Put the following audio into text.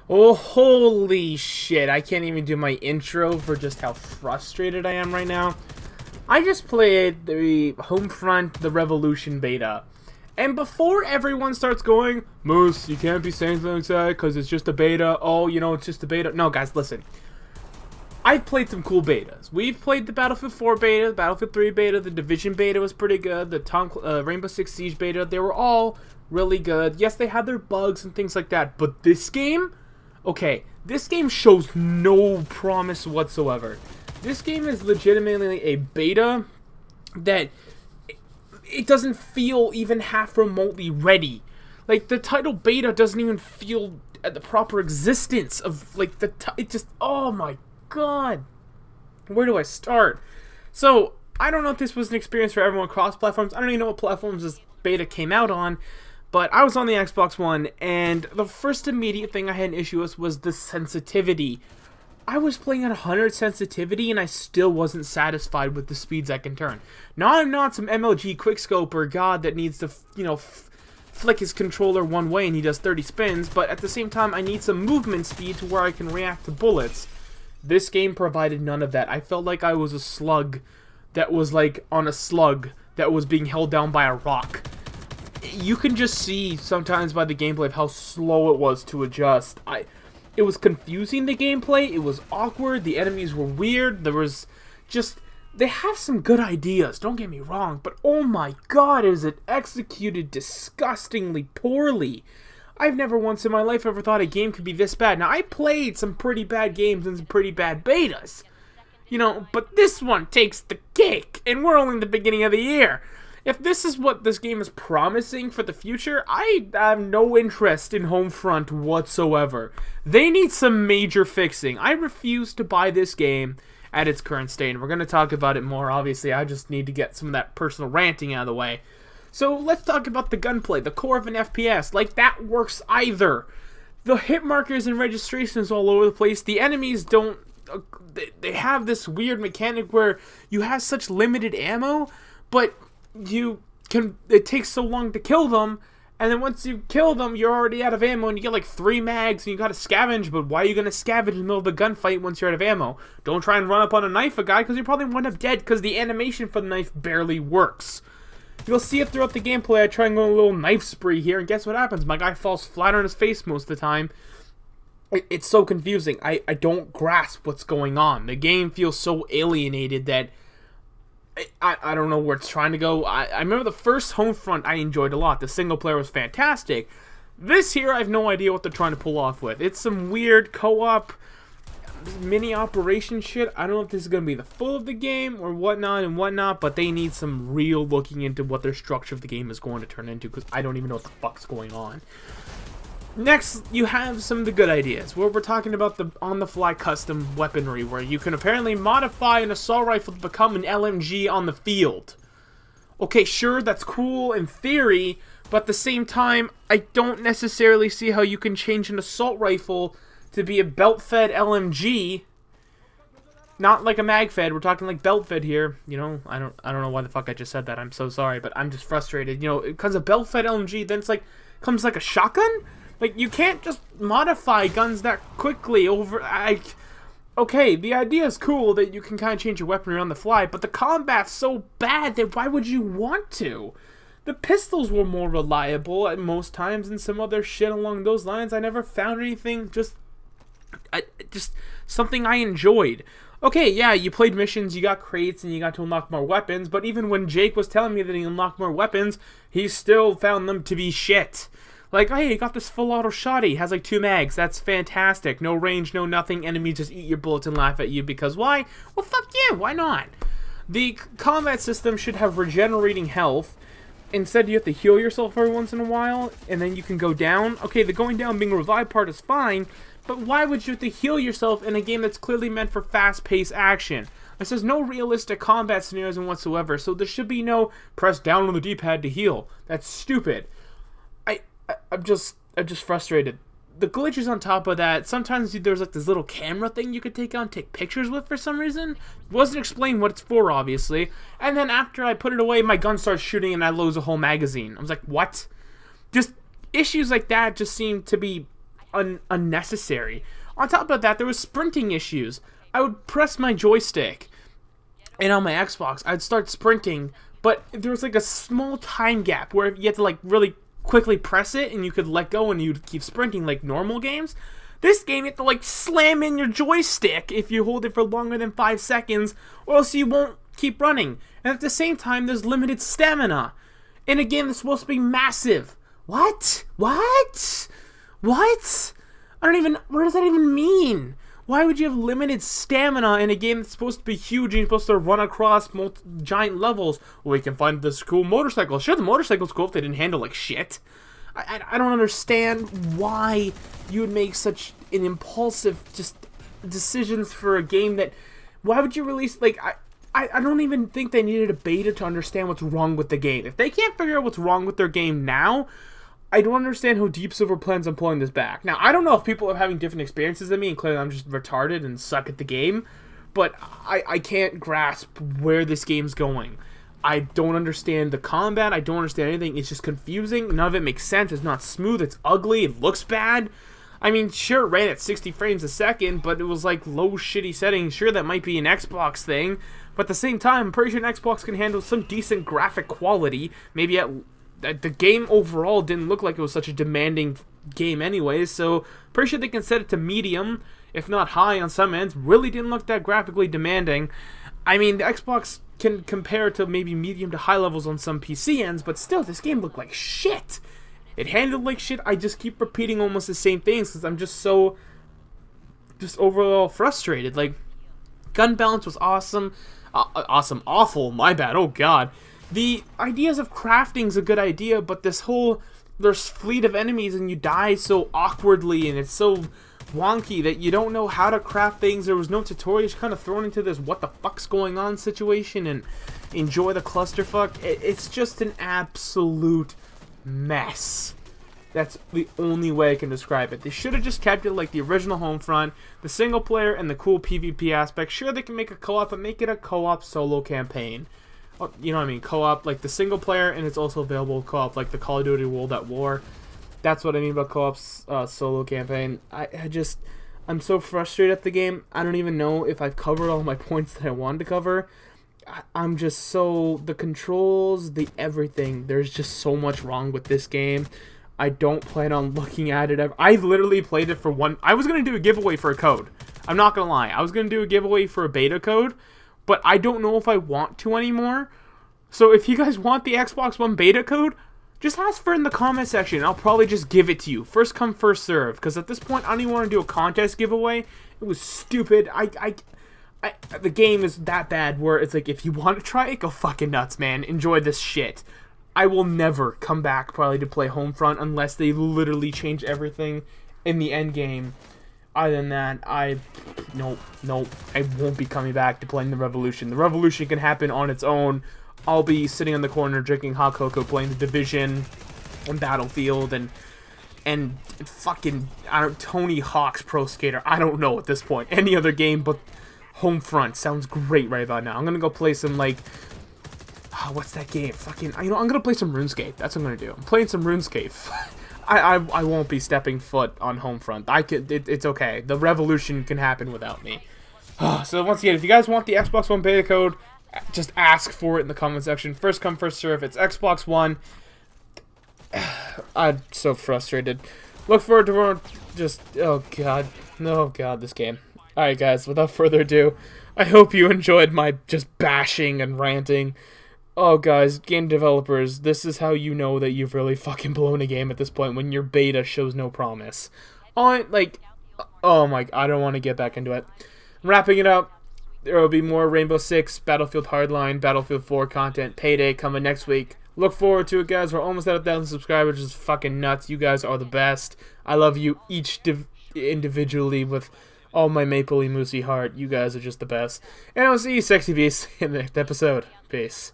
Oh, holy shit. I can't even do my intro for just how frustrated I am right now. I just played the Homefront The Revolution beta. And before everyone starts going, Moose, you can't be saying something like that because it's just a beta. Oh, you know, it's just a beta. No, guys, listen. I've played some cool betas. We've played the Battlefield 4 beta, the Battlefield 3 beta, the Division beta was pretty good, the Rainbow Six Siege beta, they were all really good. Yes, they had their bugs and things like that, but this game, okay, this game shows no promise whatsoever. This game is legitimately a beta that it doesn't feel even half remotely ready. Like, the title beta doesn't even feel at the proper existence of, like, it just, oh my god. Where do I start? So, I don't know if this was an experience for everyone across platforms. I don't even know what platforms this beta came out on. But I was on the Xbox One, and the first immediate thing I had an issue with was the sensitivity. I was playing at 100 sensitivity, and I still wasn't satisfied with the speeds I can turn. Now, I'm not some MLG quickscoper god that needs to, you know, flick his controller one way and he does 30 spins, but at the same time, I need some movement speed to where I can react to bullets. This game provided none of that. I felt like I was a slug that was, like, on a slug that was being held down by a rock. You can just see sometimes by the gameplay of how slow it was to adjust. It was confusing, the gameplay. It was awkward. The enemies were weird. There was just... They have some good ideas, don't get me wrong, but oh my god, is it executed disgustingly poorly. I've never once in my life ever thought a game could be this bad. Now, I played some pretty bad games and some pretty bad betas, you know, but this one takes the cake, and we're only in the beginning of the year. If this is what this game is promising for the future, I have no interest in Homefront whatsoever. They need some major fixing. I refuse to buy this game at its current state, and we're going to talk about it more. Obviously, I just need to get some of that personal ranting out of the way. So let's talk about the gunplay, the core of an FPS. Like, that works either. The hit markers and registrations all over the place. The enemies don't... They have this weird mechanic where you have such limited ammo, but it takes so long to kill them, and then once you kill them, you're already out of ammo, and you get like 3 mags, and you gotta scavenge, but why are you gonna scavenge in the middle of a gunfight once you're out of ammo? Don't try and run up on a knife a guy, because you probably wind up dead, because the animation for the knife barely works. You'll see it throughout the gameplay. I try and go a little knife spree here, and guess what happens? My guy falls flat on his face most of the time. It's so confusing. I don't grasp what's going on. The game feels so alienated that I don't know where it's trying to go. I remember the first Homefront I enjoyed a lot. The single player was fantastic. This here, I have no idea what they're trying to pull off with. It's some weird co-op mini operation shit. I don't know if this is going to be the full of the game or whatnot, but they need some real looking into what their structure of the game is going to turn into, because I don't even know what the fuck's going on. Next, you have some of the good ideas, where we're talking about the on-the-fly custom weaponry, where you can apparently modify an assault rifle to become an LMG on the field. Okay, sure, that's cool in theory, but at the same time, I don't necessarily see how you can change an assault rifle to be a belt-fed LMG. Not like a mag-fed, we're talking like belt-fed here. You know, I don't know why the fuck I just said that, I'm so sorry, but I'm just frustrated. You know, because a belt-fed LMG, then it's like, comes like a shotgun? Like, you can't just modify guns that quickly over... Okay, the idea is cool that you can kind of change your weaponry on the fly, but the combat's so bad that why would you want to? The pistols were more reliable at most times and some other shit along those lines. I never found anything just something I enjoyed. Okay, yeah, you played missions, you got crates, and you got to unlock more weapons, but even when Jake was telling me that he unlocked more weapons, he still found them to be shit. Like, hey, you got this full auto shotty, has like 2 mags, that's fantastic. No range, no nothing, enemies just eat your bullets and laugh at you because why? Well, fuck you, why not? The combat system should have regenerating health. Instead, you have to heal yourself every once in a while, and then you can go down. Okay, the going down being revived part is fine, but why would you have to heal yourself in a game that's clearly meant for fast-paced action? It says no realistic combat scenarios whatsoever, so there should be no press down on the D-pad to heal. That's stupid. I'm just frustrated. The glitches on top of that, sometimes there's like this little camera thing you could take out and take pictures with for some reason. It wasn't explained what it's for, obviously. And then after I put it away, my gun starts shooting and I lose a whole magazine. I was like, what? Just issues like that just seem to be unnecessary. On top of that, there was sprinting issues. I would press my joystick, and on my Xbox, I'd start sprinting, but there was like a small time gap where you had to like really quickly press it, and you could let go, and you'd keep sprinting like normal games. This game, you have to like slam in your joystick if you hold it for longer than 5 seconds, or else you won't keep running. And at the same time, there's limited stamina in a game that's supposed to be massive. What? What? What? I don't even... What does that even mean? Why would you have limited stamina in a game that's supposed to be huge and you're supposed to run across giant levels? Well, we can find this cool motorcycle. Sure, the motorcycle's cool if they didn't handle like shit. I don't understand why you would make such an impulsive just decisions for a game that... Why would you release... Like, I don't even think they needed a beta to understand what's wrong with the game. If they can't figure out what's wrong with their game now, I don't understand how Deep Silver plans on pulling this back. Now, I don't know if people are having different experiences than me, and clearly I'm just retarded and suck at the game, but I can't grasp where this game's going. I don't understand the combat, I don't understand anything, it's just confusing, none of it makes sense, it's not smooth, it's ugly, it looks bad. I mean, sure, it ran at 60 frames a second, but it was like low shitty settings. Sure, that might be an Xbox thing, but at the same time, I'm pretty sure an Xbox can handle some decent graphic quality. Maybe the game overall didn't look like it was such a demanding game anyways, so pretty sure they can set it to medium, if not high on some ends. Really didn't look that graphically demanding. I mean, the Xbox can compare to maybe medium to high levels on some PC ends, but still, this game looked like shit. It handled like shit. I just keep repeating almost the same things because I'm just so overall frustrated. Like, gun balance was awesome. Awful, my bad, oh god. The ideas of crafting is a good idea, but this whole, there's fleet of enemies and you die so awkwardly and it's so wonky that you don't know how to craft things. There was no tutorial, just kind of thrown into this what the fuck's going on situation and enjoy the clusterfuck. It's just an absolute mess. That's the only way I can describe it. They should have just kept it like the original Homefront, the single player and the cool PvP aspect. Sure, they can make a co-op, but make it a co-op solo campaign. You know what I mean? Co-op like the single player, and it's also available co-op like the Call of Duty World at War. That's what I mean about co-op's solo campaign. I'm so frustrated at the game. I don't even know if I've covered all my points that I wanted to cover. I'm just so... The controls, the everything. There's just so much wrong with this game. I don't plan on looking at it ever. I literally played it for one... I was going to do a giveaway for a code. I'm not going to lie. I was going to do a giveaway for a beta code, but I don't know if I want to anymore. So if you guys want the Xbox One beta code, just ask for it in the comment section. I'll probably just give it to you. First come, first serve. Because at this point, I don't even want to do a contest giveaway. It was stupid. The game is that bad where it's like, if you want to try it, go fucking nuts, man. Enjoy this shit. I will never come back probably to play Homefront unless they literally change everything in the end game. Other than that, nope, I won't be coming back to playing The Revolution. The Revolution can happen on its own. I'll be sitting in the corner drinking hot cocoa, playing The Division and Battlefield and fucking Tony Hawk's Pro Skater. I don't know at this point. Any other game but Homefront sounds great right about now. I'm gonna go play some like... what's that game? Fucking... I'm gonna play some RuneScape. That's what I'm gonna do. I'm playing some RuneScape. I won't be stepping foot on Homefront. It's okay. The Revolution can happen without me. So once again, if you guys want the Xbox One beta code, just ask for it in the comment section. First come, first serve. It's Xbox One. I'm so frustrated. Look forward to just... Oh god, this game. Alright guys, without further ado, I hope you enjoyed my just bashing and ranting. Oh guys, game developers, this is how you know that you've really fucking blown a game at this point, when your beta shows no promise. Oh my, I don't want to get back into it. Wrapping it up, there will be more Rainbow Six, Battlefield Hardline, Battlefield 4 content, Payday coming next week. Look forward to it, guys. We're almost at 1,000 subscribers, which is fucking nuts. You guys are the best. I love you each individually with all my mapley moosey heart. You guys are just the best. And I'll see you, sexy beasts, in the next episode. Peace.